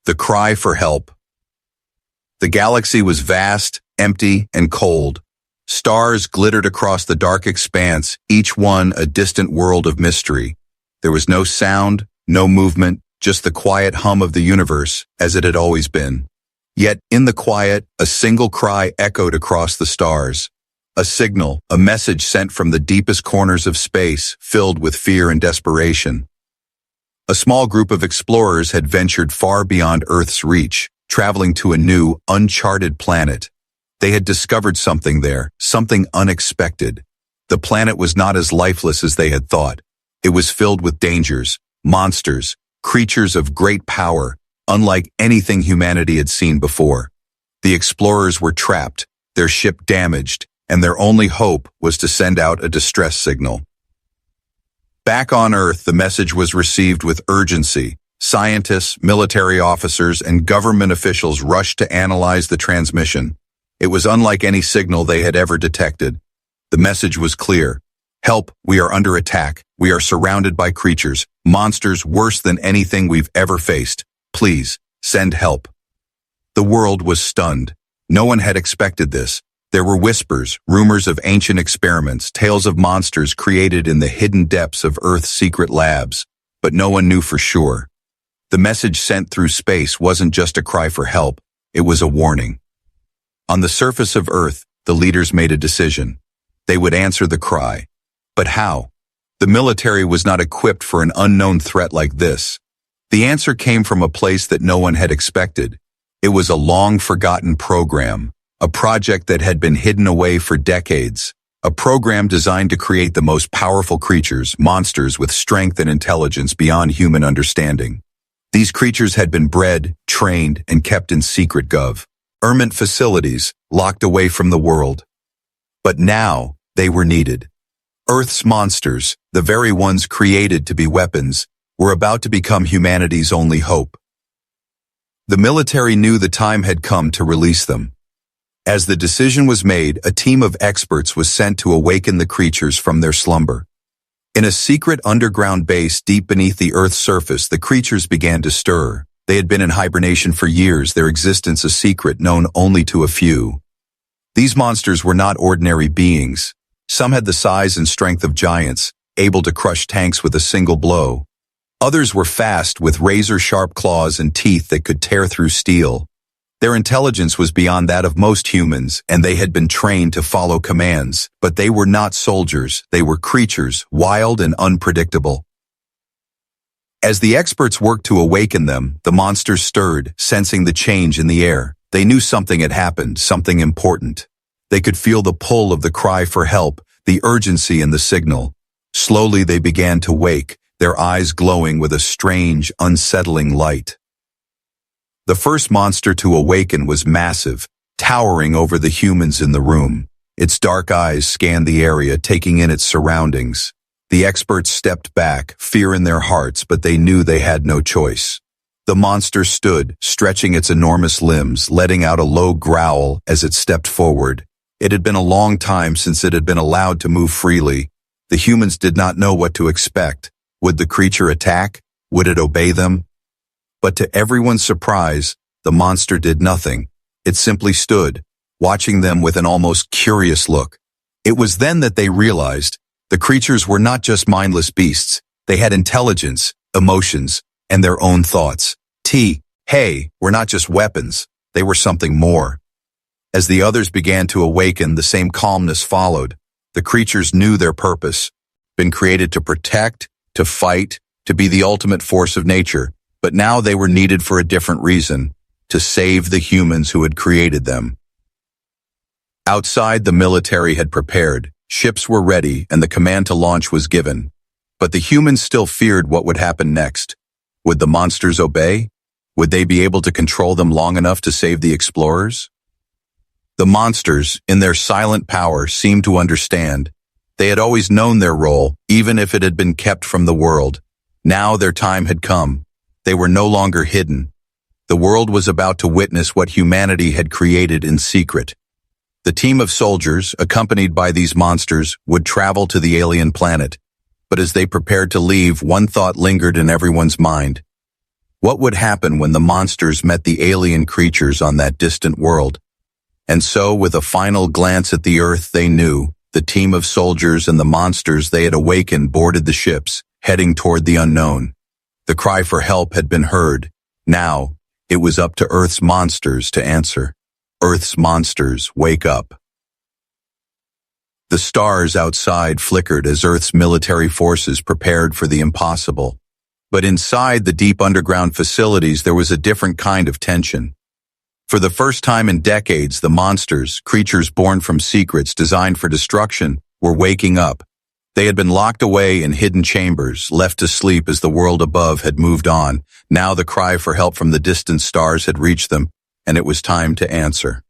The cry for help. The galaxy was vast, empty, and cold. Stars glittered across the dark expanse, each one a distant world of mystery. There was no sound, no movement, just the quiet hum of the universe, as it had always been. Yet, in the quiet, a single cry echoed across the stars. A signal, a message sent from the deepest corners of space, filled with fear and desperation. A small group of explorers had ventured far beyond Earth's reach, traveling to a new, uncharted planet. They had discovered something there, something unexpected. The planet was not as lifeless as they had thought. It was filled with dangers, monsters, creatures of great power, unlike anything humanity had seen before. The explorers were trapped, their ship damaged, and their only hope was to send out a distress signal. Back on Earth, the message was received with urgency. Scientists, military officers, and government officials rushed to analyze the transmission. It was unlike any signal they had ever detected. The message was clear. Help, we are under attack. We are surrounded by creatures, monsters worse than anything we've ever faced. Please, send help. The world was stunned. No one had expected this. There were whispers, rumors of ancient experiments, tales of monsters created in the hidden depths of Earth's secret labs, but no one knew for sure. The message sent through space wasn't just a cry for help, it was a warning. On the surface of Earth, the leaders made a decision. They would answer the cry. But how? The military was not equipped for an unknown threat like this. The answer came from a place that no one had expected. It was a long-forgotten program. A project that had been hidden away for decades. A program designed to create the most powerful creatures, monsters with strength and intelligence beyond human understanding. These creatures had been bred, trained, and kept in secret government facilities, locked away from the world. But now, they were needed. Earth's monsters, the very ones created to be weapons, were about to become humanity's only hope. The military knew the time had come to release them. As the decision was made, a team of experts was sent to awaken the creatures from their slumber. In a secret underground base deep beneath the Earth's surface, the creatures began to stir. They had been in hibernation for years, their existence a secret known only to a few. These monsters were not ordinary beings. Some had the size and strength of giants, able to crush tanks with a single blow. Others were fast, with razor-sharp claws and teeth that could tear through steel. Their intelligence was beyond that of most humans, and they had been trained to follow commands. But they were not soldiers, they were creatures, wild and unpredictable. As the experts worked to awaken them, the monsters stirred, sensing the change in the air. They knew something had happened, something important. They could feel the pull of the cry for help, the urgency in the signal. Slowly they began to wake, their eyes glowing with a strange, unsettling light. The first monster to awaken was massive, towering over the humans in the room. Its dark eyes scanned the area, taking in its surroundings. The experts stepped back, fear in their hearts, but they knew they had no choice. The monster stood, stretching its enormous limbs, letting out a low growl as it stepped forward. It had been a long time since it had been allowed to move freely. The humans did not know what to expect. Would the creature attack? Would it obey them? But to everyone's surprise, the monster did nothing. It simply stood, watching them with an almost curious look. It was then that they realized the creatures were not just mindless beasts. They had intelligence, emotions, and their own thoughts. Hey, were not just weapons. They were something more. As the others began to awaken, the same calmness followed. The creatures knew their purpose. Been created to protect, to fight, to be the ultimate force of nature. But now they were needed for a different reason, to save the humans who had created them. Outside, the military had prepared, ships were ready, and the command to launch was given. But the humans still feared what would happen next. Would the monsters obey? Would they be able to control them long enough to save the explorers? The monsters, in their silent power, seemed to understand. They had always known their role, even if it had been kept from the world. Now their time had come. They were no longer hidden. The world was about to witness what humanity had created in secret. The team of soldiers, accompanied by these monsters, would travel to the alien planet. But as they prepared to leave, one thought lingered in everyone's mind. What would happen when the monsters met the alien creatures on that distant world? And so, with a final glance at the Earth, they knew the team of soldiers and the monsters they had awakened boarded the ships, heading toward the unknown. The cry for help had been heard. Now, it was up to Earth's monsters to answer. Earth's monsters, wake up. The stars outside flickered as Earth's military forces prepared for the impossible. But inside the deep underground facilities, there was a different kind of tension. For the first time in decades, the monsters, creatures born from secrets designed for destruction, were waking up. They had been locked away in hidden chambers, left to sleep as the world above had moved on. Now the cry for help from the distant stars had reached them, and it was time to answer.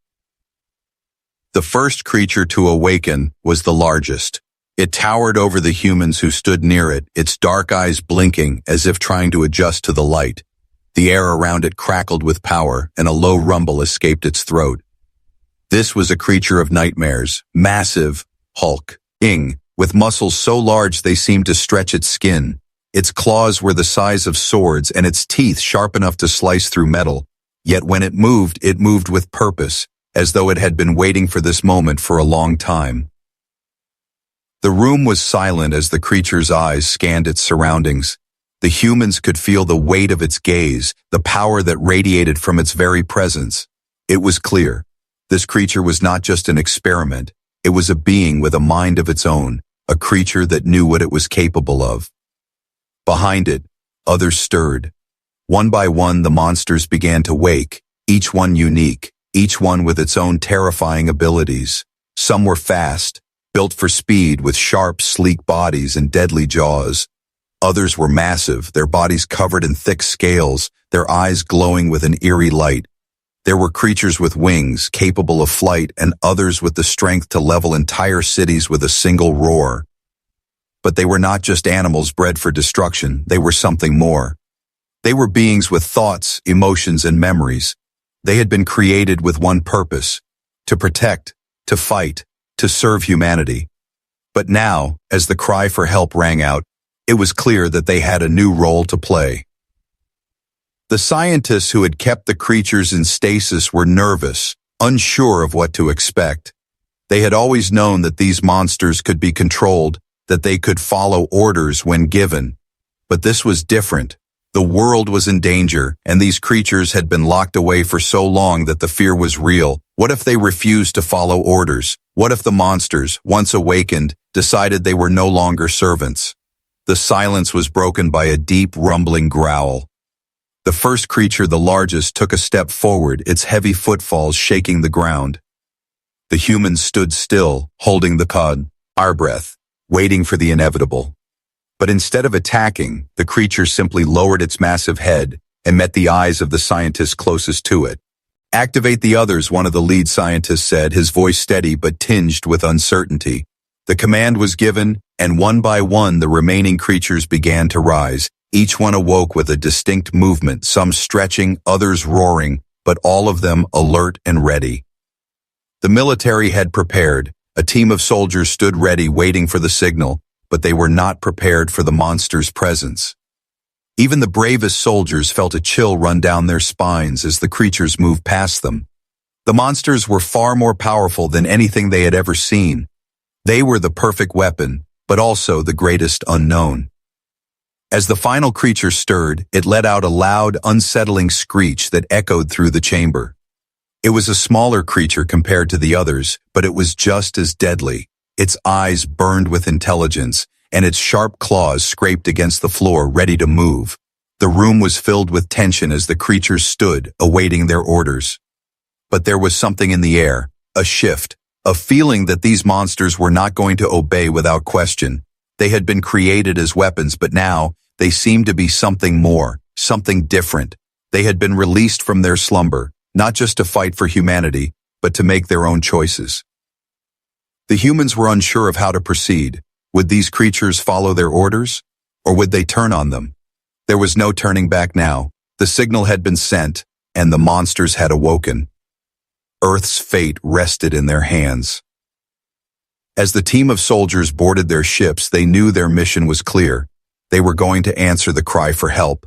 The first creature to awaken was the largest. It towered over the humans who stood near it, its dark eyes blinking as if trying to adjust to the light. The air around it crackled with power, and a low rumble escaped its throat. This was a creature of nightmares, massive, hulking, with muscles so large they seemed to stretch its skin. Its claws were the size of swords, and its teeth sharp enough to slice through metal. Yet when it moved with purpose, as though it had been waiting for this moment for a long time. The room was silent as the creature's eyes scanned its surroundings. The humans could feel the weight of its gaze, the power that radiated from its very presence. It was clear. This creature was not just an experiment. It was a being with a mind of its own, a creature that knew what it was capable of. Behind it, others stirred. One by one, the monsters began to wake, each one unique, each one with its own terrifying abilities. Some were fast, built for speed with sharp, sleek bodies and deadly jaws. Others were massive, their bodies covered in thick scales, their eyes glowing with an eerie light. There were creatures with wings, capable of flight, and others with the strength to level entire cities with a single roar. But they were not just animals bred for destruction, they were something more. They were beings with thoughts, emotions, and memories. They had been created with one purpose: to protect, to fight, to serve humanity. But now, as the cry for help rang out, it was clear that they had a new role to play. The scientists who had kept the creatures in stasis were nervous, unsure of what to expect. They had always known that these monsters could be controlled, that they could follow orders when given. But this was different. The world was in danger, and these creatures had been locked away for so long that the fear was real. What if they refused to follow orders? What if the monsters, once awakened, decided they were no longer servants? The silence was broken by a deep, rumbling growl. The first creature, the largest, took a step forward, its heavy footfalls shaking the ground. The humans stood still, holding our breath, waiting for the inevitable. But instead of attacking, the creature simply lowered its massive head and met the eyes of the scientists closest to it. "Activate the others," one of the lead scientists said, his voice steady but tinged with uncertainty. The command was given, and one by one the remaining creatures began to rise. Each one awoke with a distinct movement, some stretching, others roaring, but all of them alert and ready. The military had prepared. A team of soldiers stood ready, waiting for the signal, but they were not prepared for the monster's presence. Even the bravest soldiers felt a chill run down their spines as the creatures moved past them. The monsters were far more powerful than anything they had ever seen. They were the perfect weapon, but also the greatest unknown. As the final creature stirred, it let out a loud, unsettling screech that echoed through the chamber. It was a smaller creature compared to the others, but it was just as deadly. Its eyes burned with intelligence, and its sharp claws scraped against the floor, ready to move. The room was filled with tension as the creatures stood, awaiting their orders. But there was something in the air, a shift, a feeling that these monsters were not going to obey without question. They had been created as weapons, but now they seemed to be something more, something different. They had been released from their slumber, not just to fight for humanity, but to make their own choices. The humans were unsure of how to proceed. Would these creatures follow their orders, or would they turn on them? There was no turning back now. The signal had been sent, and the monsters had awoken. Earth's fate rested in their hands. As the team of soldiers boarded their ships, they knew their mission was clear. They were going to answer the cry for help.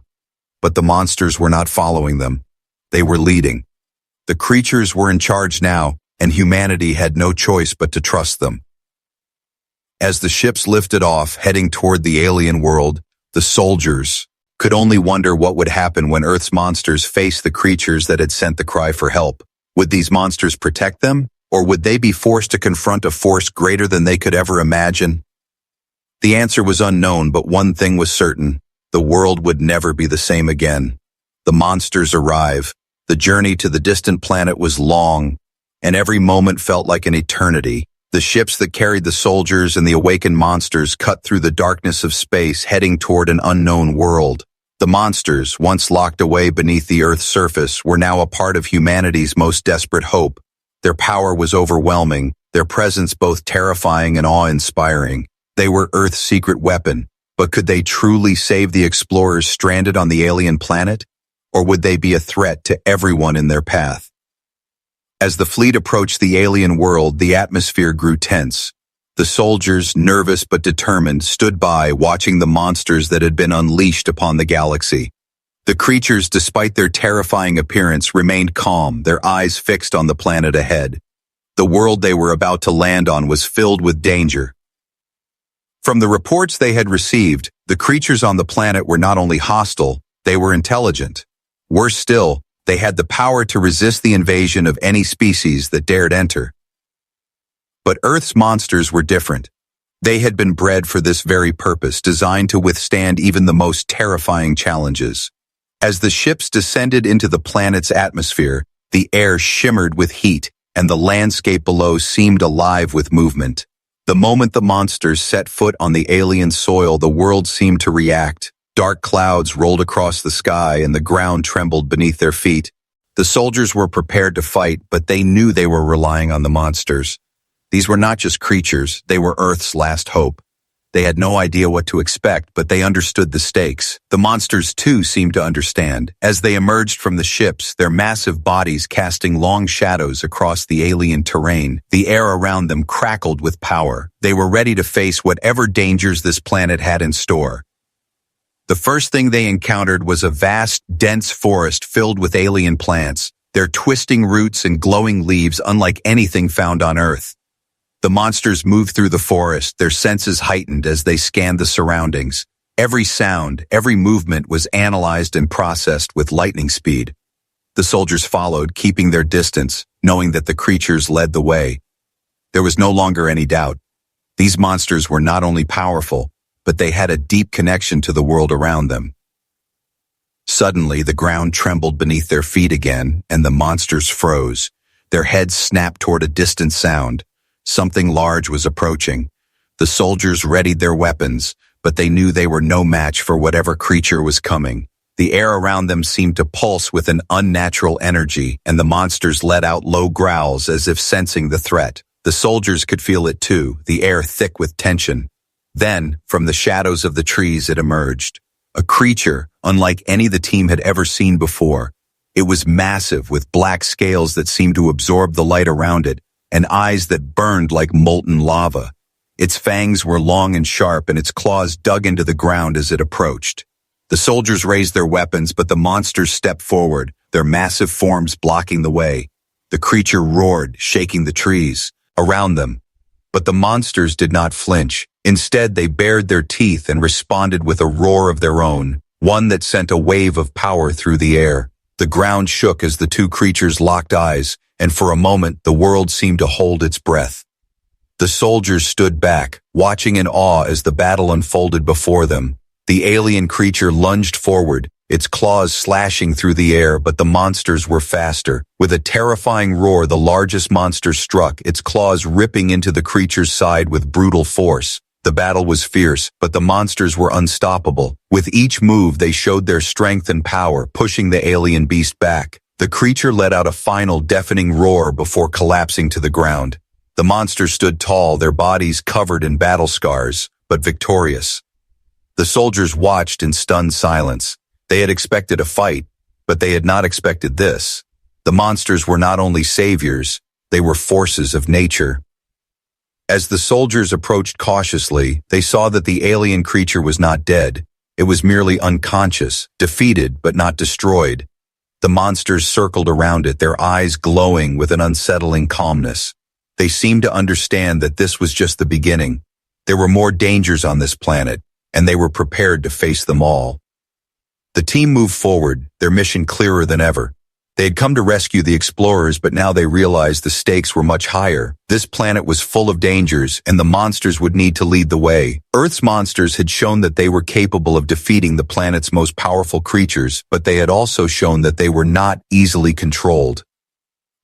But the monsters were not following them. They were leading. The creatures were in charge now, and humanity had no choice but to trust them. As the ships lifted off, heading toward the alien world, the soldiers could only wonder what would happen when Earth's monsters faced the creatures that had sent the cry for help. Would these monsters protect them, or would they be forced to confront a force greater than they could ever imagine? The answer was unknown, but one thing was certain: the world would never be the same again. The monsters arrive. The journey to the distant planet was long, and every moment felt like an eternity. The ships that carried the soldiers and the awakened monsters cut through the darkness of space, heading toward an unknown world. The monsters, once locked away beneath the Earth's surface, were now a part of humanity's most desperate hope. Their power was overwhelming, their presence both terrifying and awe-inspiring. They were Earth's secret weapon, but could they truly save the explorers stranded on the alien planet? Or would they be a threat to everyone in their path? As the fleet approached the alien world, the atmosphere grew tense. The soldiers, nervous but determined, stood by, watching the monsters that had been unleashed upon the galaxy. The creatures, despite their terrifying appearance, remained calm, their eyes fixed on the planet ahead. The world they were about to land on was filled with danger. From the reports they had received, the creatures on the planet were not only hostile, they were intelligent. Worse still, they had the power to resist the invasion of any species that dared enter. But Earth's monsters were different. They had been bred for this very purpose, designed to withstand even the most terrifying challenges. As the ships descended into the planet's atmosphere, the air shimmered with heat, and the landscape below seemed alive with movement. The moment the monsters set foot on the alien soil, the world seemed to react. Dark clouds rolled across the sky, and the ground trembled beneath their feet. The soldiers were prepared to fight, but they knew they were relying on the monsters. These were not just creatures, they were Earth's last hope. They had no idea what to expect, but they understood the stakes. The monsters, too, seemed to understand. As they emerged from the ships, their massive bodies casting long shadows across the alien terrain, the air around them crackled with power. They were ready to face whatever dangers this planet had in store. The first thing they encountered was a vast, dense forest filled with alien plants, their twisting roots and glowing leaves unlike anything found on Earth. The monsters moved through the forest, their senses heightened as they scanned the surroundings. Every sound, every movement was analyzed and processed with lightning speed. The soldiers followed, keeping their distance, knowing that the creatures led the way. There was no longer any doubt. These monsters were not only powerful, but they had a deep connection to the world around them. Suddenly, the ground trembled beneath their feet again, and the monsters froze. Their heads snapped toward a distant sound. Something large was approaching. The soldiers readied their weapons, but they knew they were no match for whatever creature was coming. The air around them seemed to pulse with an unnatural energy, and the monsters let out low growls as if sensing the threat. The soldiers could feel it too, the air thick with tension. Then, from the shadows of the trees, it emerged. A creature, unlike any the team had ever seen before. It was massive, with black scales that seemed to absorb the light around it, and eyes that burned like molten lava. Its fangs were long and sharp, and its claws dug into the ground as it approached. The soldiers raised their weapons, but the monsters stepped forward, their massive forms blocking the way. The creature roared, shaking the trees around them. But the monsters did not flinch. Instead, they bared their teeth and responded with a roar of their own, one that sent a wave of power through the air. The ground shook as the two creatures locked eyes, and for a moment the world seemed to hold its breath. The soldiers stood back, watching in awe as the battle unfolded before them. The alien creature lunged forward, its claws slashing through the air, but the monsters were faster. With a terrifying roar, the largest monster struck, its claws ripping into the creature's side with brutal force. The battle was fierce, but the monsters were unstoppable. With each move, they showed their strength and power, pushing the alien beast back. The creature let out a final deafening roar before collapsing to the ground. The monsters stood tall, their bodies covered in battle scars, but victorious. The soldiers watched in stunned silence. They had expected a fight, but they had not expected this. The monsters were not only saviors, they were forces of nature. As the soldiers approached cautiously, they saw that the alien creature was not dead. It was merely unconscious, defeated but not destroyed. The monsters circled around it, their eyes glowing with an unsettling calmness. They seemed to understand that this was just the beginning. There were more dangers on this planet, and they were prepared to face them all. The team moved forward, their mission clearer than ever. They had come to rescue the explorers, but now they realized the stakes were much higher. This planet was full of dangers, and the monsters would need to lead the way. Earth's monsters had shown that they were capable of defeating the planet's most powerful creatures, but they had also shown that they were not easily controlled.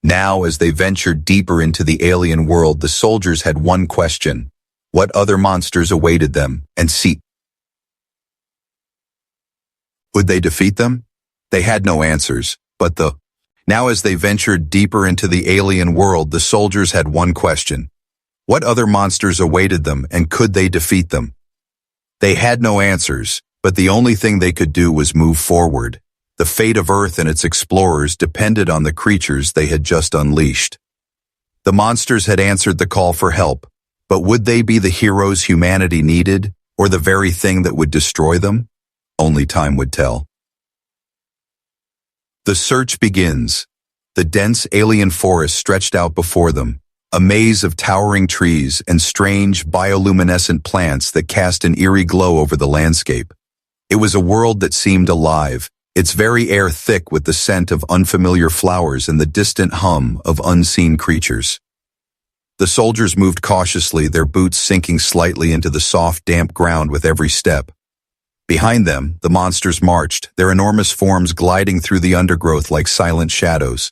Now, as they ventured deeper into the alien world, the soldiers had one question: what other monsters awaited them, and would they defeat them? They had no answers, but Now as they ventured deeper into the alien world, the soldiers had one question: what other monsters awaited them, and could they defeat them? They had no answers, but the only thing they could do was move forward. The fate of Earth and its explorers depended on the creatures they had just unleashed. The monsters had answered the call for help, but would they be the heroes humanity needed, or the very thing that would destroy them? Only time would tell. The search begins. The dense alien forest stretched out before them, a maze of towering trees and strange bioluminescent plants that cast an eerie glow over the landscape. It was a world that seemed alive, its very air thick with the scent of unfamiliar flowers and the distant hum of unseen creatures. The soldiers moved cautiously, their boots sinking slightly into the soft, damp ground with every step. Behind them, the monsters marched, their enormous forms gliding through the undergrowth like silent shadows.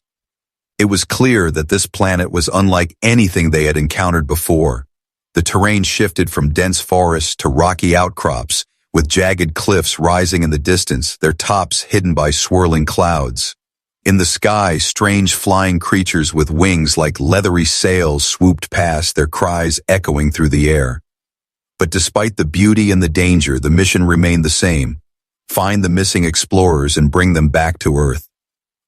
It was clear that this planet was unlike anything they had encountered before. The terrain shifted from dense forests to rocky outcrops, with jagged cliffs rising in the distance, their tops hidden by swirling clouds. In the sky, strange flying creatures with wings like leathery sails swooped past, their cries echoing through the air. But despite the beauty and the danger, the mission remained the same: find the missing explorers and bring them back to Earth.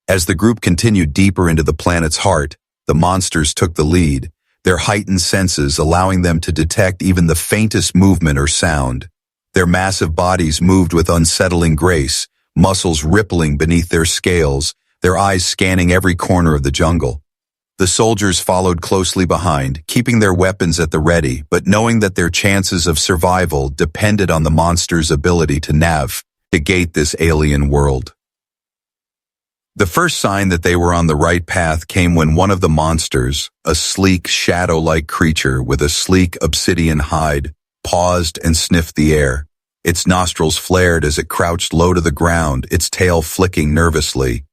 As the group continued deeper into the planet's heart, the monsters took the lead, their heightened senses allowing them to detect even the faintest movement or sound. Their massive bodies moved with unsettling grace, muscles rippling beneath their scales, their eyes scanning every corner of the jungle. The soldiers followed closely behind, keeping their weapons at the ready, but knowing that their chances of survival depended on the monsters' ability to navigate this alien world. The first sign that they were on the right path came when one of the monsters, a sleek, shadow-like creature with a sleek obsidian hide, paused and sniffed the air. Its nostrils flared as it crouched low to the ground, its tail flicking nervously.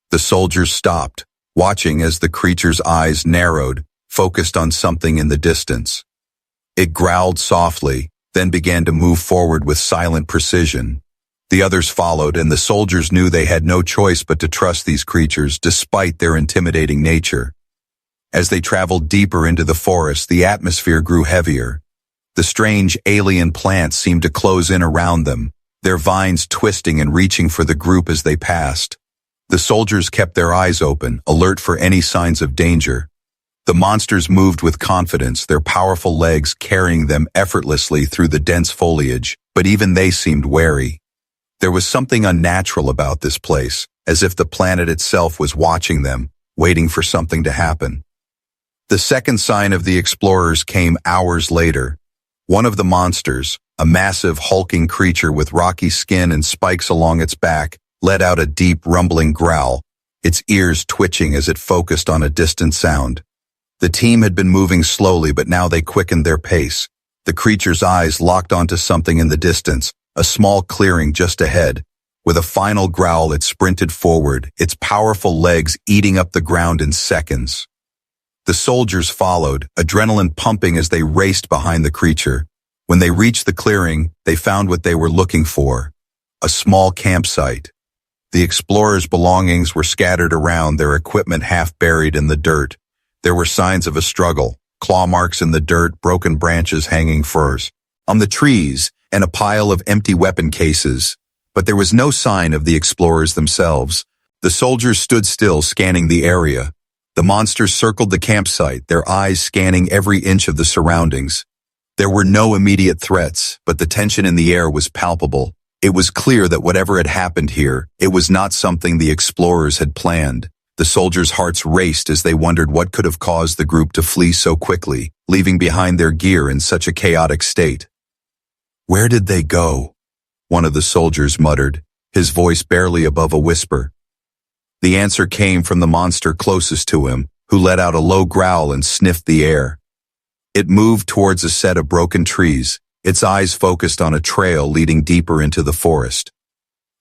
The soldiers stopped, watching as the creature's eyes narrowed, focused on something in the distance. It growled softly, then began to move forward with silent precision. The others followed, and the soldiers knew they had no choice but to trust these creatures despite their intimidating nature. As they traveled deeper into the forest, the atmosphere grew heavier. The strange alien plants seemed to close in around them, their vines twisting and reaching for the group as they passed. The soldiers kept their eyes open, alert for any signs of danger. The monsters moved with confidence, their powerful legs carrying them effortlessly through the dense foliage, but even they seemed wary. There was something unnatural about this place, as if the planet itself was watching them, waiting for something to happen. The second sign of the explorers came hours later. One of the monsters, a massive hulking creature with rocky skin and spikes along its back, let out a deep rumbling growl, its ears twitching as it focused on a distant sound. The team had been moving slowly, but now they quickened their pace. The creature's eyes locked onto something in the distance, a small clearing just ahead. With a final growl, it sprinted forward, its powerful legs eating up the ground in seconds. The soldiers followed, adrenaline pumping as they raced behind the creature. When they reached the clearing, they found what they were looking for: a small campsite. The explorers' belongings were scattered around, their equipment half buried in the dirt. There were signs of a struggle, claw marks in the dirt, broken branches hanging furs on the trees, and a pile of empty weapon cases. But there was no sign of the explorers themselves. The soldiers stood still, scanning the area. The monsters circled the campsite, their eyes scanning every inch of the surroundings. There were no immediate threats, but the tension in the air was palpable. It was clear that whatever had happened here, it was not something the explorers had planned. The soldiers' hearts raced as they wondered what could have caused the group to flee so quickly, leaving behind their gear in such a chaotic state. "Where did they go?" one of the soldiers muttered, his voice barely above a whisper. The answer came from the monster closest to him, who let out a low growl and sniffed the air. It moved towards a set of broken trees, its eyes focused on a trail leading deeper into the forest.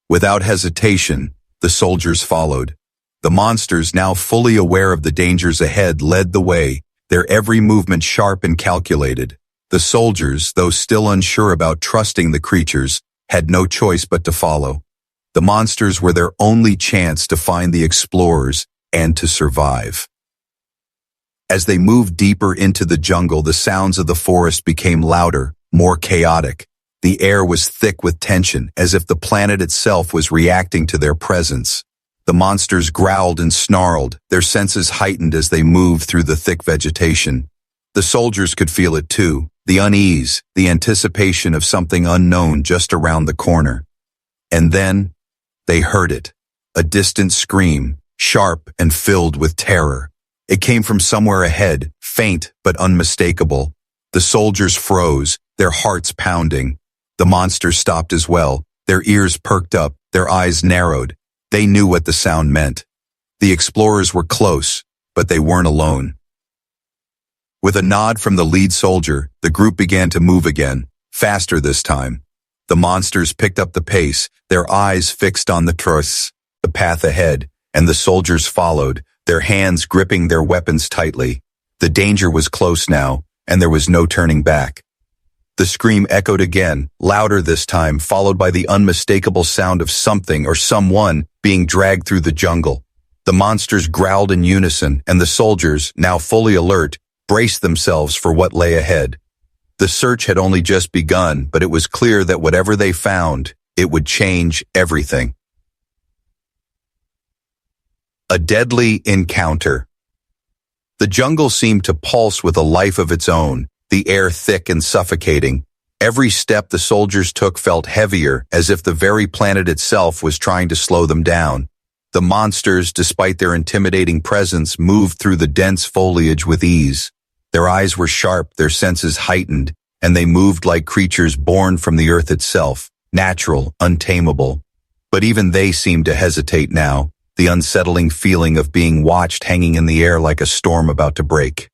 Without hesitation, the soldiers followed. The monsters, now fully aware of the dangers ahead, led the way, their every movement sharp and calculated. The soldiers, though still unsure about trusting the creatures, had no choice but to follow. The monsters were their only chance to find the explorers and to survive. As they moved deeper into the jungle, the sounds of the forest became louder, more chaotic. The air was thick with tension, as if the planet itself was reacting to their presence. The monsters growled and snarled, their senses heightened as they moved through the thick vegetation. The soldiers could feel it too, the unease, the anticipation of something unknown just around the corner. And then, they heard it. A distant scream, sharp and filled with terror. It came from somewhere ahead, faint but unmistakable. The soldiers froze, their hearts pounding. The monsters stopped as well, their ears perked up, their eyes narrowed. They knew what the sound meant. The explorers were close, but they weren't alone. With a nod from the lead soldier, the group began to move again, faster this time. The monsters picked up the pace, their eyes fixed on the truss, the path ahead, and the soldiers followed, their hands gripping their weapons tightly. The danger was close now, and there was no turning back. The scream echoed again, louder this time, followed by the unmistakable sound of something or someone being dragged through the jungle. The monsters growled in unison, and the soldiers, now fully alert, braced themselves for what lay ahead. The search had only just begun, but it was clear that whatever they found, it would change everything. A deadly encounter. The jungle seemed to pulse with a life of its own, the air thick and suffocating. Every step the soldiers took felt heavier, as if the very planet itself was trying to slow them down. The monsters, despite their intimidating presence, moved through the dense foliage with ease. Their eyes were sharp, their senses heightened, and they moved like creatures born from the earth itself, natural, untamable. But even they seemed to hesitate now, the unsettling feeling of being watched hanging in the air like a storm about to break.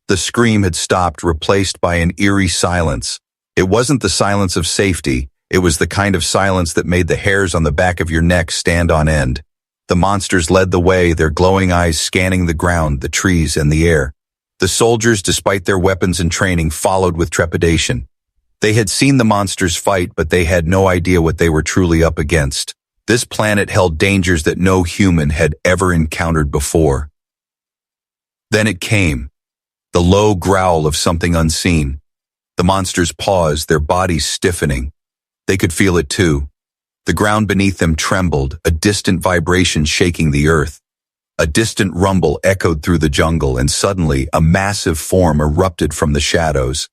The scream had stopped, replaced by an eerie silence. It wasn't the silence of safety, it was the kind of silence that made the hairs on the back of your neck stand on end. The monsters led the way, their glowing eyes scanning the ground, the trees, and the air. The soldiers, despite their weapons and training, followed with trepidation. They had seen the monsters fight, but they had no idea what they were truly up against. This planet held dangers that no human had ever encountered before. Then it came. The low growl of something unseen. The monsters paused, their bodies stiffening. They could feel it too. The ground beneath them trembled, a distant vibration shaking the earth. A distant rumble echoed through the jungle, and suddenly a massive form erupted from the shadows.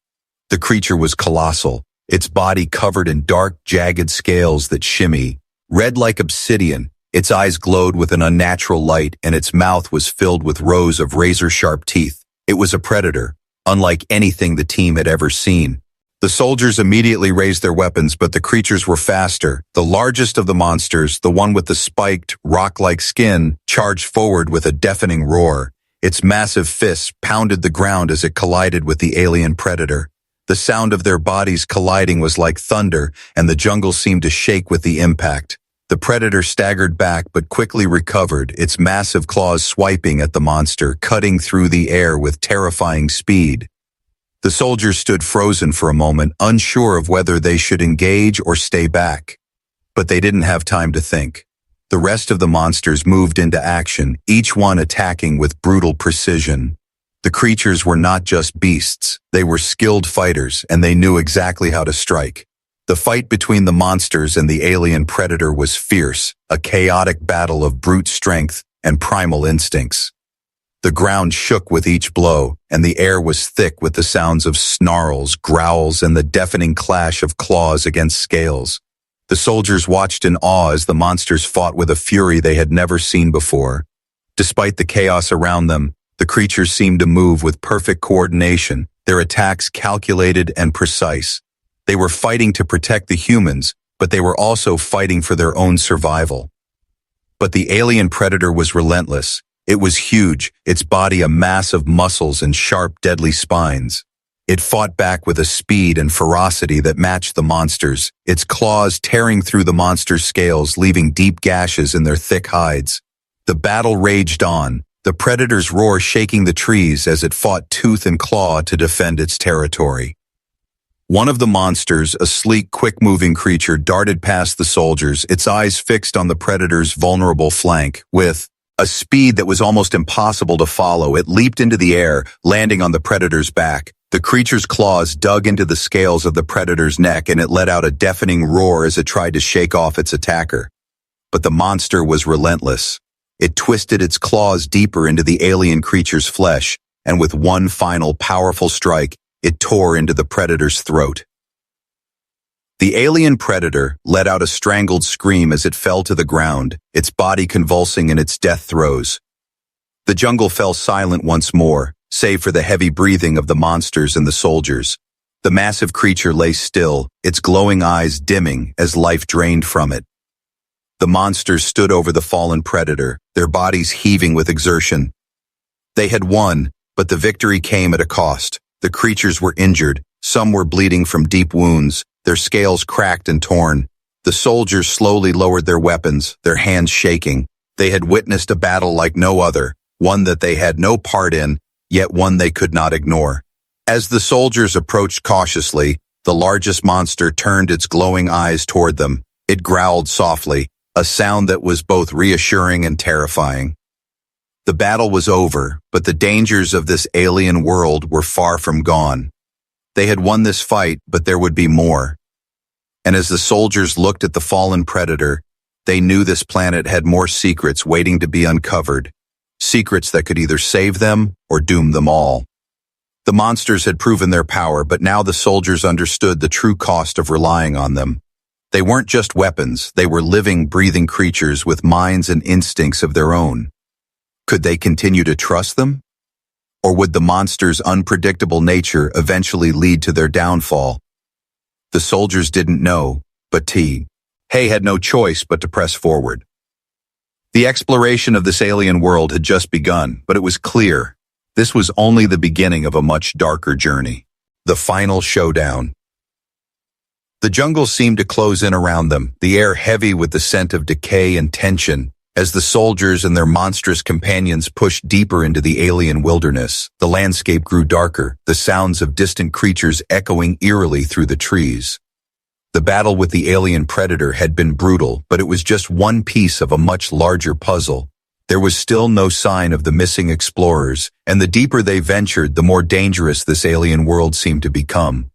The creature was colossal, its body covered in dark, jagged scales that shimmy. Red like obsidian, its eyes glowed with an unnatural light, and its mouth was filled with rows of razor-sharp teeth. It was a predator, unlike anything the team had ever seen. The soldiers immediately raised their weapons, but the creatures were faster. The largest of the monsters, the one with the spiked, rock-like skin, charged forward with a deafening roar. Its massive fists pounded the ground as it collided with the alien predator. The sound of their bodies colliding was like thunder, and the jungle seemed to shake with the impact. The predator staggered back but quickly recovered, its massive claws swiping at the monster, cutting through the air with terrifying speed. The soldiers stood frozen for a moment, unsure of whether they should engage or stay back. But they didn't have time to think. The rest of the monsters moved into action, each one attacking with brutal precision. The creatures were not just beasts, they were skilled fighters, and they knew exactly how to strike. The fight between the monsters and the alien predator was fierce, a chaotic battle of brute strength and primal instincts. The ground shook with each blow, and the air was thick with the sounds of snarls, growls, and the deafening clash of claws against scales. The soldiers watched in awe as the monsters fought with a fury they had never seen before. Despite the chaos around them, the creatures seemed to move with perfect coordination, their attacks calculated and precise. They were fighting to protect the humans, but they were also fighting for their own survival. But the alien predator was relentless. It was huge, its body a mass of muscles and sharp, deadly spines. It fought back with a speed and ferocity that matched the monsters, its claws tearing through the monsters' scales, leaving deep gashes in their thick hides. The battle raged on, the predator's roar shaking the trees as it fought tooth and claw to defend its territory. One of the monsters, a sleek, quick-moving creature, darted past the soldiers, its eyes fixed on the predator's vulnerable flank. With a speed that was almost impossible to follow, it leaped into the air, landing on the predator's back. The creature's claws dug into the scales of the predator's neck, and it let out a deafening roar as it tried to shake off its attacker. But the monster was relentless. It twisted its claws deeper into the alien creature's flesh, and with one final powerful strike, it tore into the predator's throat. The alien predator let out a strangled scream as it fell to the ground, its body convulsing in its death throes. The jungle fell silent once more, save for the heavy breathing of the monsters and the soldiers. The massive creature lay still, its glowing eyes dimming as life drained from it. The monsters stood over the fallen predator, their bodies heaving with exertion. They had won, but the victory came at a cost. The creatures were injured, some were bleeding from deep wounds, their scales cracked and torn. The soldiers slowly lowered their weapons, their hands shaking. They had witnessed a battle like no other, one that they had no part in, yet one they could not ignore. As the soldiers approached cautiously, the largest monster turned its glowing eyes toward them. It growled softly, a sound that was both reassuring and terrifying. The battle was over, but the dangers of this alien world were far from gone. They had won this fight, but there would be more. And as the soldiers looked at the fallen predator, they knew this planet had more secrets waiting to be uncovered, secrets that could either save them or doom them all. The monsters had proven their power, but now the soldiers understood the true cost of relying on them. They weren't just weapons, they were living, breathing creatures with minds and instincts of their own. Could they continue to trust them? Or would the monster's unpredictable nature eventually lead to their downfall? The soldiers didn't know, but Hay had no choice but to press forward. The exploration of this alien world had just begun, but it was clear this was only the beginning of a much darker journey. The final showdown. The jungle seemed to close in around them, the air heavy with the scent of decay and tension. As the soldiers and their monstrous companions pushed deeper into the alien wilderness, the landscape grew darker, the sounds of distant creatures echoing eerily through the trees. The battle with the alien predator had been brutal, but it was just one piece of a much larger puzzle. There was still no sign of the missing explorers, and the deeper they ventured, the more dangerous this alien world seemed to become.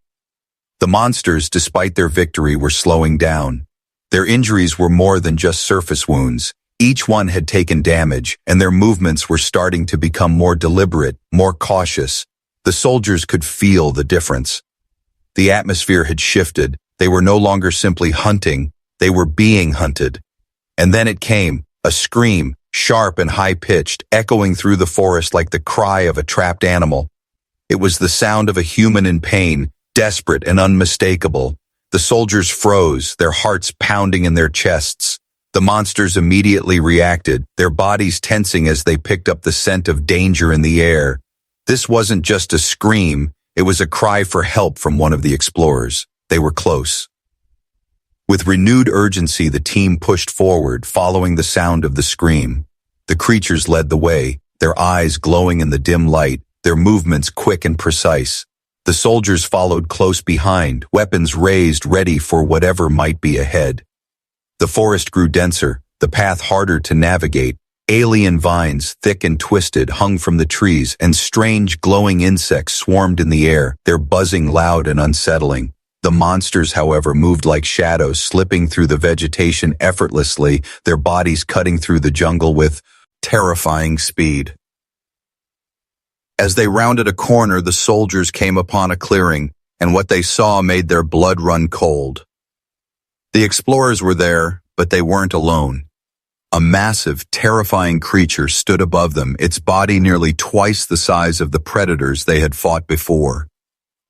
The monsters, despite their victory, were slowing down. Their injuries were more than just surface wounds. Each one had taken damage, and their movements were starting to become more deliberate, more cautious. The soldiers could feel the difference. The atmosphere had shifted. They were no longer simply hunting, they were being hunted. And then it came, a scream, sharp and high-pitched, echoing through the forest like the cry of a trapped animal. It was the sound of a human in pain, desperate and unmistakable. The soldiers froze, their hearts pounding in their chests. The monsters immediately reacted, their bodies tensing as they picked up the scent of danger in the air. This wasn't just a scream, it was a cry for help from one of the explorers. They were close. With renewed urgency, the team pushed forward, following the sound of the scream. The creatures led the way, their eyes glowing in the dim light, their movements quick and precise. The soldiers followed close behind, weapons raised ready for whatever might be ahead. The forest grew denser, the path harder to navigate. Alien vines, thick and twisted, hung from the trees, and strange glowing insects swarmed in the air, their buzzing loud and unsettling. The monsters, however, moved like shadows, slipping through the vegetation effortlessly, their bodies cutting through the jungle with terrifying speed. As they rounded a corner, the soldiers came upon a clearing, and what they saw made their blood run cold. The explorers were there, but they weren't alone. A massive, terrifying creature stood above them, its body nearly twice the size of the predators they had fought before.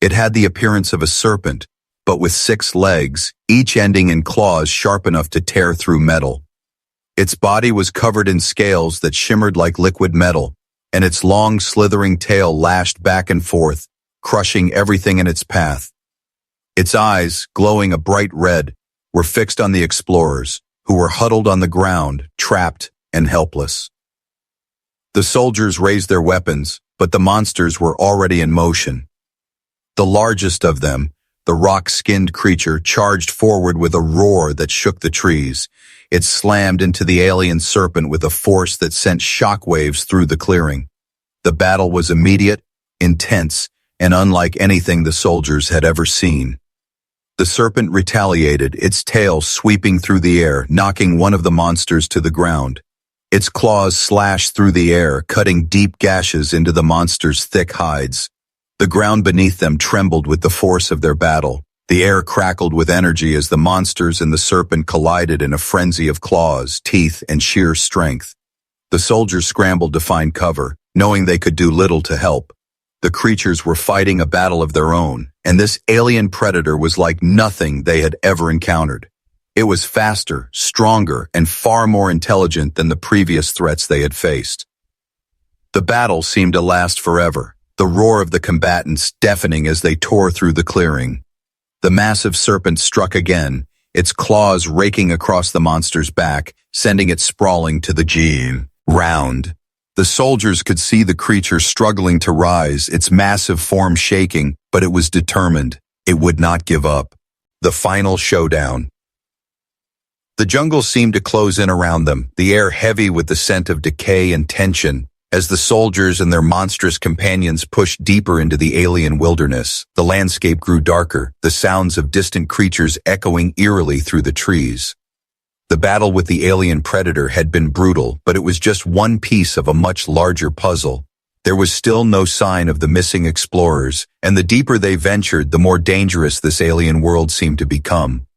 It had the appearance of a serpent, but with 6 legs, each ending in claws sharp enough to tear through metal. Its body was covered in scales that shimmered like liquid metal, and its long, slithering tail lashed back and forth, crushing everything in its path. Its eyes, glowing a bright red, were fixed on the explorers, who were huddled on the ground, trapped and helpless. The soldiers raised their weapons, but the monsters were already in motion. The largest of them, the rock-skinned creature, charged forward with a roar that shook the trees. It slammed into the alien serpent with a force that sent shockwaves through the clearing. The battle was immediate, intense, and unlike anything the soldiers had ever seen. The serpent retaliated, its tail sweeping through the air, knocking one of the monsters to the ground. Its claws slashed through the air, cutting deep gashes into the monster's thick hides. The ground beneath them trembled with the force of their battle. The air crackled with energy as the monsters and the serpent collided in a frenzy of claws, teeth, and sheer strength. The soldiers scrambled to find cover, knowing they could do little to help. The creatures were fighting a battle of their own, and this alien predator was like nothing they had ever encountered. It was faster, stronger, and far more intelligent than the previous threats they had faced. The battle seemed to last forever, the roar of the combatants deafening as they tore through the clearing. The massive serpent struck again, its claws raking across the monster's back, sending it sprawling to the ground. The soldiers could see the creature struggling to rise, its massive form shaking, but it was determined. It would not give up. The final showdown. The jungle seemed to close in around them, the air heavy with the scent of decay and tension. As the soldiers and their monstrous companions pushed deeper into the alien wilderness, the landscape grew darker, the sounds of distant creatures echoing eerily through the trees. The battle with the alien predator had been brutal, but it was just one piece of a much larger puzzle. There was still no sign of the missing explorers, and the deeper they ventured, the more dangerous this alien world seemed to become.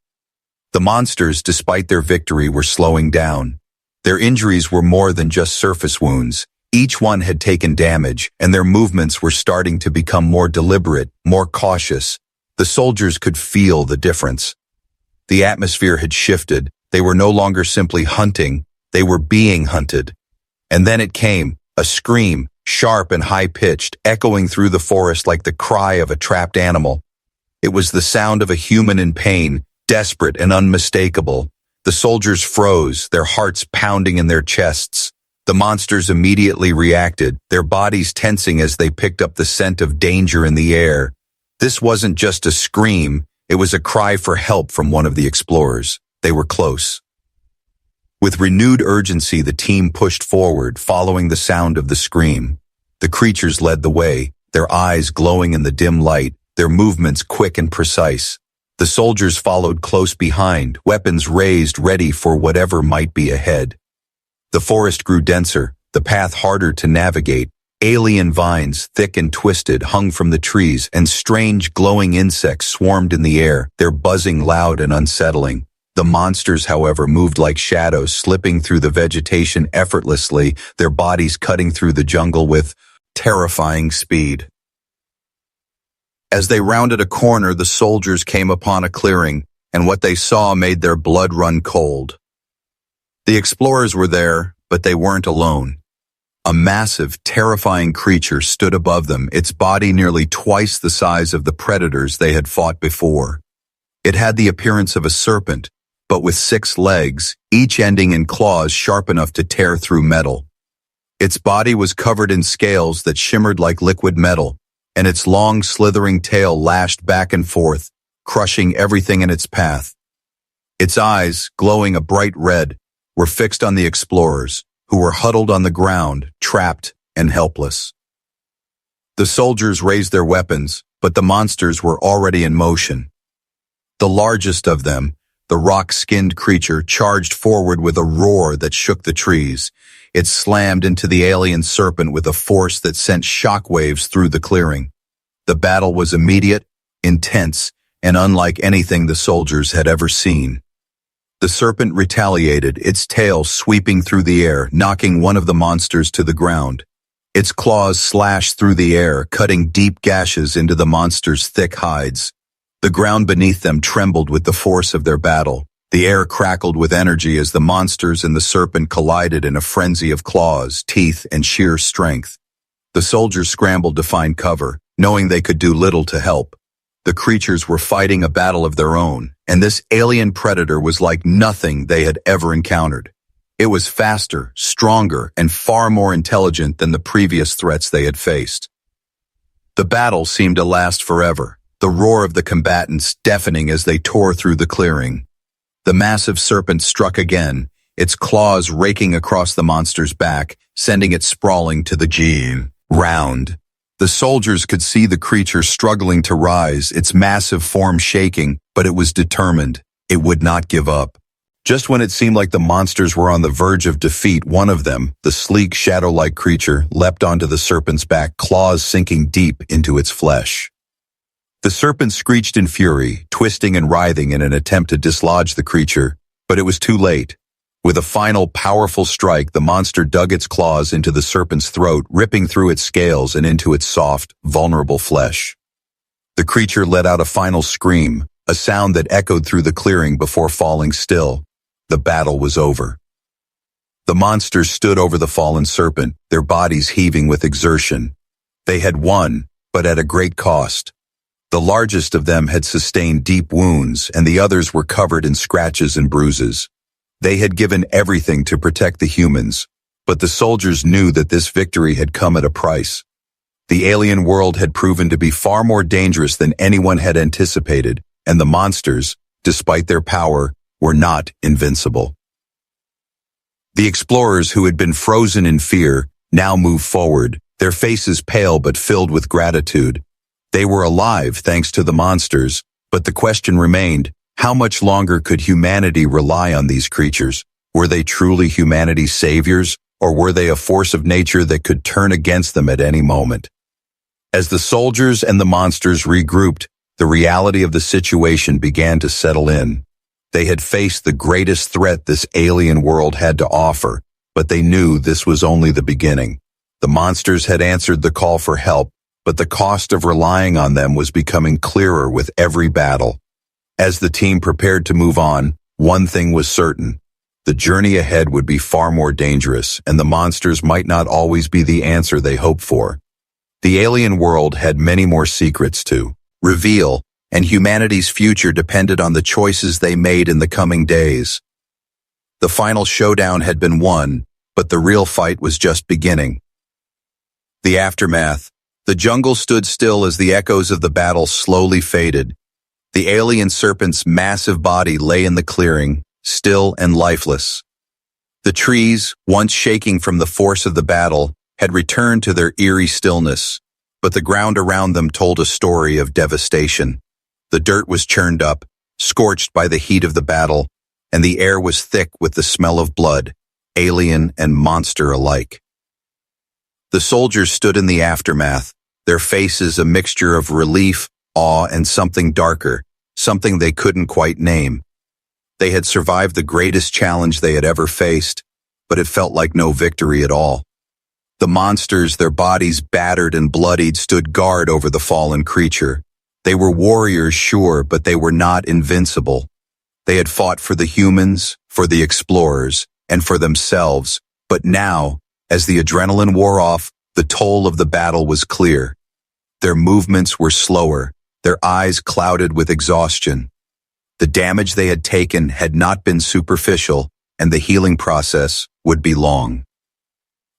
The monsters, despite their victory, were slowing down. Their injuries were more than just surface wounds. Each one had taken damage, and their movements were starting to become more deliberate, more cautious. The soldiers could feel the difference. The atmosphere had shifted. They were no longer simply hunting, they were being hunted. And then it came, a scream, sharp and high-pitched, echoing through the forest like the cry of a trapped animal. It was the sound of a human in pain, desperate and unmistakable. The soldiers froze, their hearts pounding in their chests. The monsters immediately reacted, their bodies tensing as they picked up the scent of danger in the air. This wasn't just a scream, it was a cry for help from one of the explorers. They were close. With renewed urgency, the team pushed forward, following the sound of the scream. The creatures led the way, their eyes glowing in the dim light, their movements quick and precise. The soldiers followed close behind, weapons raised, ready for whatever might be ahead. The forest grew denser, the path harder to navigate. Alien vines, thick and twisted, hung from the trees, and strange glowing insects swarmed in the air, their buzzing loud and unsettling. The monsters, however, moved like shadows, slipping through the vegetation effortlessly, their bodies cutting through the jungle with terrifying speed. As they rounded a corner, the soldiers came upon a clearing, and what they saw made their blood run cold. The explorers were there, but they weren't alone. A massive, terrifying creature stood above them, its body nearly twice the size of the predators they had fought before. It had the appearance of a serpent, but with 6 legs, each ending in claws sharp enough to tear through metal. Its body was covered in scales that shimmered like liquid metal, and its long, slithering tail lashed back and forth, crushing everything in its path. Its eyes, glowing a bright red, were fixed on the explorers, who were huddled on the ground, trapped and helpless. The soldiers raised their weapons, but the monsters were already in motion. The largest of them, the rock-skinned creature, charged forward with a roar that shook the trees. It slammed into the alien serpent with a force that sent shockwaves through the clearing. The battle was immediate, intense, and unlike anything the soldiers had ever seen. The serpent retaliated, its tail sweeping through the air, knocking one of the monsters to the ground. Its claws slashed through the air, cutting deep gashes into the monster's thick hides. The ground beneath them trembled with the force of their battle. The air crackled with energy as the monsters and the serpent collided in a frenzy of claws, teeth, and sheer strength. The soldiers scrambled to find cover, knowing they could do little to help. The creatures were fighting a battle of their own, and this alien predator was like nothing they had ever encountered. It was faster, stronger, and far more intelligent than the previous threats they had faced. The battle seemed to last forever, the roar of the combatants deafening as they tore through the clearing. The massive serpent struck again, its claws raking across the monster's back, sending it sprawling to the ground. The soldiers could see the creature struggling to rise, its massive form shaking, but it was determined. It would not give up. Just when it seemed like the monsters were on the verge of defeat, one of them, the sleek, shadow-like creature, leapt onto the serpent's back, claws sinking deep into its flesh. The serpent screeched in fury, twisting and writhing in an attempt to dislodge the creature, but it was too late. With a final, powerful strike, the monster dug its claws into the serpent's throat, ripping through its scales and into its soft, vulnerable flesh. The creature let out a final scream, a sound that echoed through the clearing before falling still. The battle was over. The monsters stood over the fallen serpent, their bodies heaving with exertion. They had won, but at a great cost. The largest of them had sustained deep wounds, and the others were covered in scratches and bruises. They had given everything to protect the humans, but the soldiers knew that this victory had come at a price. The alien world had proven to be far more dangerous than anyone had anticipated, and the monsters, despite their power, were not invincible. The explorers who had been frozen in fear now moved forward, their faces pale but filled with gratitude. They were alive thanks to the monsters, but the question remained, how much longer could humanity rely on these creatures? Were they truly humanity's saviors, or were they a force of nature that could turn against them at any moment? As the soldiers and the monsters regrouped, the reality of the situation began to settle in. They had faced the greatest threat this alien world had to offer, but they knew this was only the beginning. The monsters had answered the call for help, but the cost of relying on them was becoming clearer with every battle. As the team prepared to move on, one thing was certain. The journey ahead would be far more dangerous, and the monsters might not always be the answer they hoped for. The alien world had many more secrets to reveal, and humanity's future depended on the choices they made in the coming days. The final showdown had been won, but the real fight was just beginning. The aftermath. The jungle stood still as the echoes of the battle slowly faded. The alien serpent's massive body lay in the clearing, still and lifeless. The trees, once shaking from the force of the battle, had returned to their eerie stillness, but the ground around them told a story of devastation. The dirt was churned up, scorched by the heat of the battle, and the air was thick with the smell of blood, alien and monster alike. The soldiers stood in the aftermath, their faces a mixture of relief, awe, and something darker, something they couldn't quite name. They had survived the greatest challenge they had ever faced, but it felt like no victory at all. The monsters, their bodies battered and bloodied, stood guard over the fallen creature. They were warriors, sure, but they were not invincible. They had fought for the humans, for the explorers, and for themselves, but now, as the adrenaline wore off, the toll of the battle was clear. Their movements were slower, their eyes clouded with exhaustion. The damage they had taken had not been superficial, and the healing process would be long.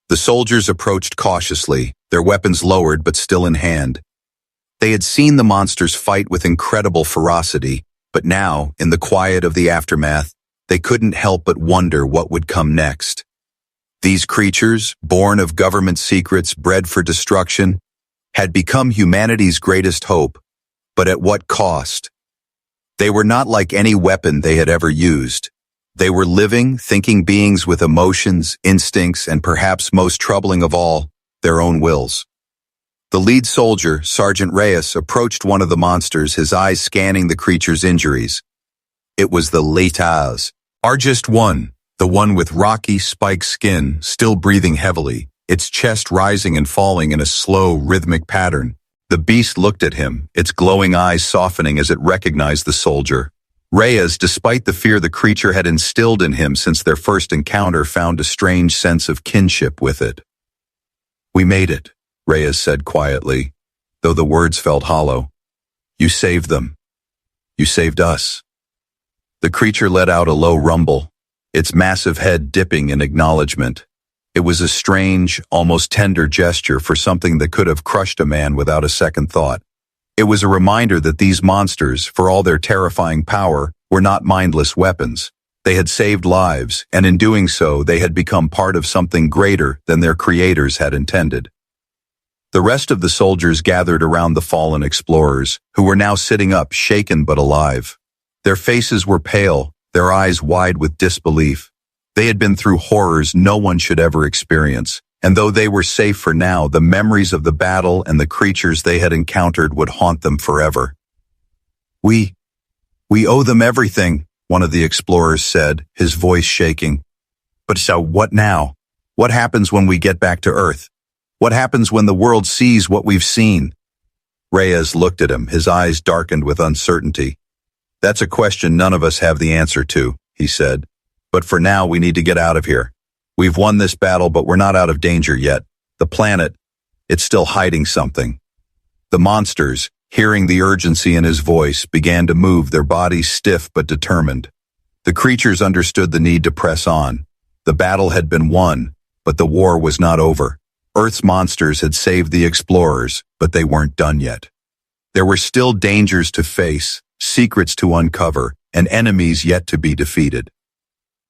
The soldiers approached cautiously, their weapons lowered but still in hand. They had seen the monsters fight with incredible ferocity, but now, in the quiet of the aftermath, they couldn't help but wonder what would come next. These creatures, born of government secrets, bred for destruction, had become humanity's greatest hope, but at what cost? They were not like any weapon they had ever used. They were living, thinking beings with emotions, instincts, and perhaps most troubling of all, their own wills. The lead soldier, Sergeant Reyes, approached one of the monsters, his eyes scanning the creature's injuries. It was the Letaz, Our just one, the one with rocky, spiked skin, still breathing heavily, its chest rising and falling in a slow, rhythmic pattern. The beast looked at him, its glowing eyes softening as it recognized the soldier. Reyes, despite the fear the creature had instilled in him since their first encounter, found a strange sense of kinship with it. "We made it," Reyes said quietly, though the words felt hollow. "You saved them. You saved us." The creature let out a low rumble, its massive head dipping in acknowledgement. It was a strange, almost tender gesture for something that could have crushed a man without a second thought. It was a reminder that these monsters, for all their terrifying power, were not mindless weapons. They had saved lives, and in doing so, they had become part of something greater than their creators had intended. The rest of the soldiers gathered around the fallen explorers, who were now sitting up, shaken but alive. Their faces were pale, their eyes wide with disbelief. They had been through horrors no one should ever experience, and though they were safe for now, the memories of the battle and the creatures they had encountered would haunt them forever. We owe them everything," one of the explorers said, his voice shaking. "But so what now? What happens when we get back to Earth? What happens when the world sees what we've seen?" Reyes looked at him, his eyes darkened with uncertainty. "That's a question none of us have the answer to," he said. "But for now, we need to get out of here. We've won this battle, but we're not out of danger yet. The planet, it's still hiding something." The monsters, hearing the urgency in his voice, began to move, their bodies stiff but determined. The creatures understood the need to press on. The battle had been won, but the war was not over. Earth's monsters had saved the explorers, but they weren't done yet. There were still dangers to face, secrets to uncover, and enemies yet to be defeated.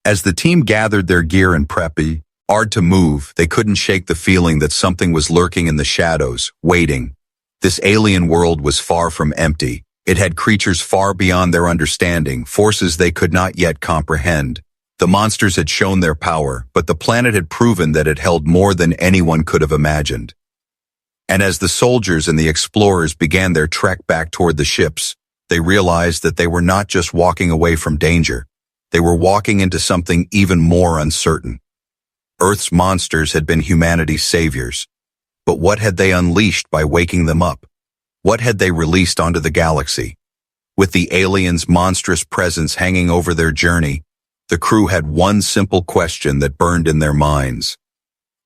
As the team gathered their gear and preppy, hard to move, they couldn't shake the feeling that something was lurking in the shadows, waiting. This alien world was far from empty. It had creatures far beyond their understanding, forces they could not yet comprehend. The monsters had shown their power, but the planet had proven that it held more than anyone could have imagined. And as the soldiers and the explorers began their trek back toward the ships, they realized that they were not just walking away from danger. They were walking into something even more uncertain. Earth's monsters had been humanity's saviors. But what had they unleashed by waking them up? What had they released onto the galaxy? With the aliens' monstrous presence hanging over their journey, the crew had one simple question that burned in their minds.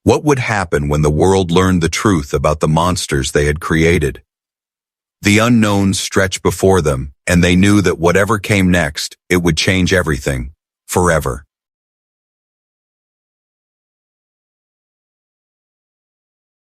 What would happen when the world learned the truth about the monsters they had created? The unknown stretched before them, and they knew that whatever came next, it would change everything, forever.